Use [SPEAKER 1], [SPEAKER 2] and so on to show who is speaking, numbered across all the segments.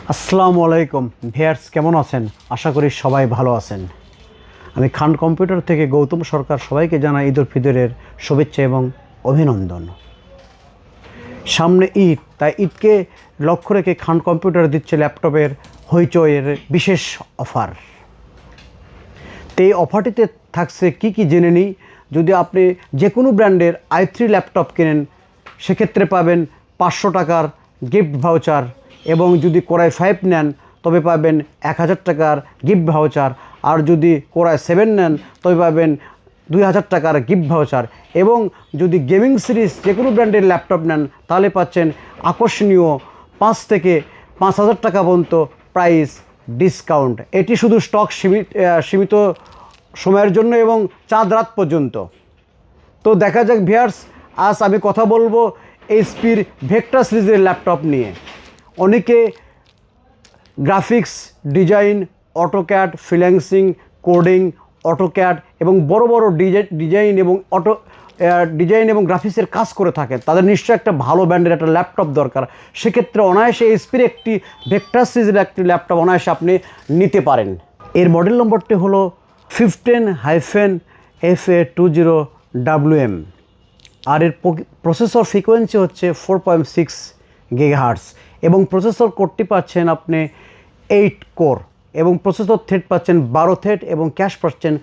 [SPEAKER 1] আসসালামু আলাইকুম ভিউয়ার্স, কেমন আছেন? আশা করি সবাই ভালো আছেন। আমি খান কম্পিউটার থেকে গৌতম সরকার সবাইকে জানাই ঈদ উল ফিতরের শুভেচ্ছা এবং অভিনন্দন। সামনে ঈদ, তাই ঈদকে লক্ষ্য রেখে খান কম্পিউটার দিচ্ছে ল্যাপটপের হইচইয়ের বিশেষ অফার। তো এই অফারটিতে থাকছে কি জেনে নিই। যদি আপনি যে কোনো ব্র্যান্ডের i3 ল্যাপটপ কেনেন সেক্ষেত্রে পাবেন 500 টাকার গিফট ভাউচার, এবং যদি কোরাই 5 নেন তবে পাবেন 1000 টাকার গিফট ভাউচার, আর যদি কোরাই 7 নেন তবে পাবেন 2000 টাকার গিফট ভাউচার, এবং যদি গেমিং সিরিজ যে কোনো ব্র্যান্ডের ল্যাপটপ নেন তাহলে পাচ্ছেন আকর্ষণীয় 5 থেকে 5000 টাকা পর্যন্ত প্রাইস ডিসকাউন্ট। এটি শুধু স্টক সীমিত সময়ের জন্য এবং চাঁদ রাত পর্যন্ত। তো দেখা যাক ভিউয়ার্স, আজ আমি কথা বলবো এইচপির ভেক্টর সিরিজের ল্যাপটপ নিয়ে। অনেকে graphics design, AutoCAD, freelancing, coding, AutoCAD এবং বড় বড় ডিজাইন এবং গ্রাফিক্সের কাজ করে থাকেন। তাদের নিশ্চয়ই একটা ভালো ব্র্যান্ডের একটা ল্যাপটপ দরকার। সেক্ষেত্রে অনায়াসে এইচপির একটি ভেক্টর সিরিজের একটি ল্যাপটপ অনায়াসে আপনি নিতে পারেন। এর মডেল নম্বরটি হলো 15-FA20WM, আর এর প্রসেসর ফ্রিকোয়েন্সি হচ্ছে 4.6 GHz, এবং প্রসেসর কোরটি পাচ্ছেন আপনি 8 কোর, এবং প্রসেসর থ্রেড পাচ্ছেন 12 থ্রেড, এবং ক্যাশ পাচ্ছেন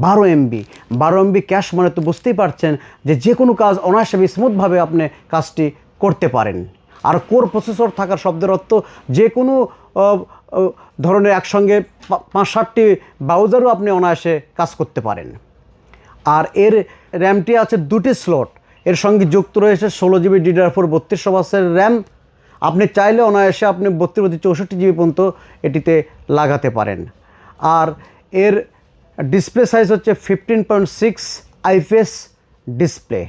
[SPEAKER 1] 12 MB। 12 MB ক্যাশ মানে তো বুঝতেই পারছেন যে কোনো কাজ অনায়াসে স্মুথভাবে আপনি কাজটি করতে পারেন। আর কোর প্রসেসর থাকার শব্দের অর্থ যে কোনো ধরনের একসঙ্গে 5-7টি ব্রাউজারও আপনি অনায়াসে কাজ করতে পারেন। আর এর র্যামটি আছে 2টি স্লট, এর সঙ্গে যুক্ত রয়েছে 16GB DDR4 3200 বাসের র্যাম। আপনি চাইলে অনায়াসে আপনি 32-64GB পর্যন্ত এটিতে লাগাতে পারেন। আর এর ডিসপ্লে সাইজ হচ্ছে 15.6 IPS ডিসপ্লে।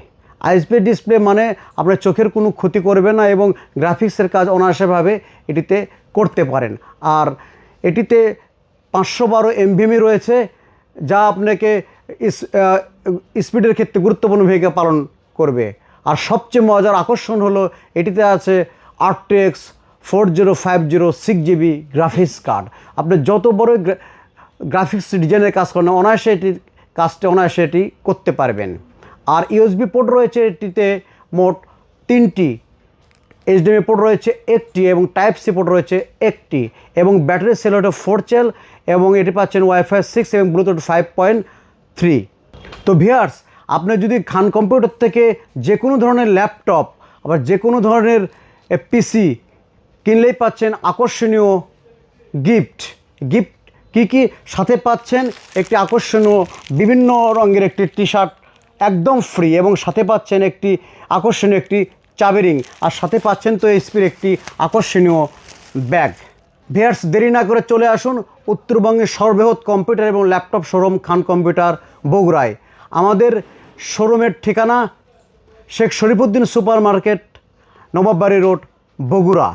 [SPEAKER 1] IPS ডিসপ্লে মানে আপনার চোখের কোনো ক্ষতি করবে না, এবং গ্রাফিক্সের কাজ অনায়াসভাবে এটিতে করতে পারেন। আর এটিতে 512 NVMe রয়েছে, যা আপনাকে স্পিডের ক্ষেত্রে গুরুত্বপূর্ণ ভূমিকা পালন করবে। আর সবচেয়ে মজার আকর্ষণ হলো এটিতে আছে RTX 4050 6GB গ্রাফিক্স কার্ড। আপনি যত বড় গ্রাফিক্স ডিজাইনের কাজ করেন অনায়াসে এটি করতে পারবেন। আর USB পোর্ট রয়েছে এটিতে মোট 3টি, HDMI পোর্ট রয়েছে 1টি, এবং টাইপ সি পোর্ট রয়েছে 1টি, এবং ব্যাটারি সেল হচ্ছে 4 সেল, এবং এটি পাচ্ছেন Wi-Fi 6 এবং ব্লুটুথ 5.3। তো ভিউয়ার্স, আপনি যদি খান কম্পিউটার থেকে যে কোনো ধরনের ল্যাপটপ আবার যে কোনো ধরনের PC কিনলেই পাচ্ছেন আকর্ষণীয় গিফট। কি সাথে পাচ্ছেন একটি আকর্ষণীয় বিভিন্ন রঙের একটি টি-শার্ট একদম ফ্রি, এবং সাথে পাচ্ছেন একটি আকর্ষণীয় একটি চাবি রিং, আর সাথে পাচ্ছেন তো এইচপির একটি আকর্ষণীয় ব্যাগ। ভিউয়ার্স, দেরি না করে চলে আসুন উত্তরবঙ্গের সর্ববৃহৎ কম্পিউটার এবং ল্যাপটপ শোরুম খান কম্পিউটার বগুড়ায়। আমাদের শোরুমের ঠিকানা Sheikh Sharifuddin super market, Nawabbari road, Bogura.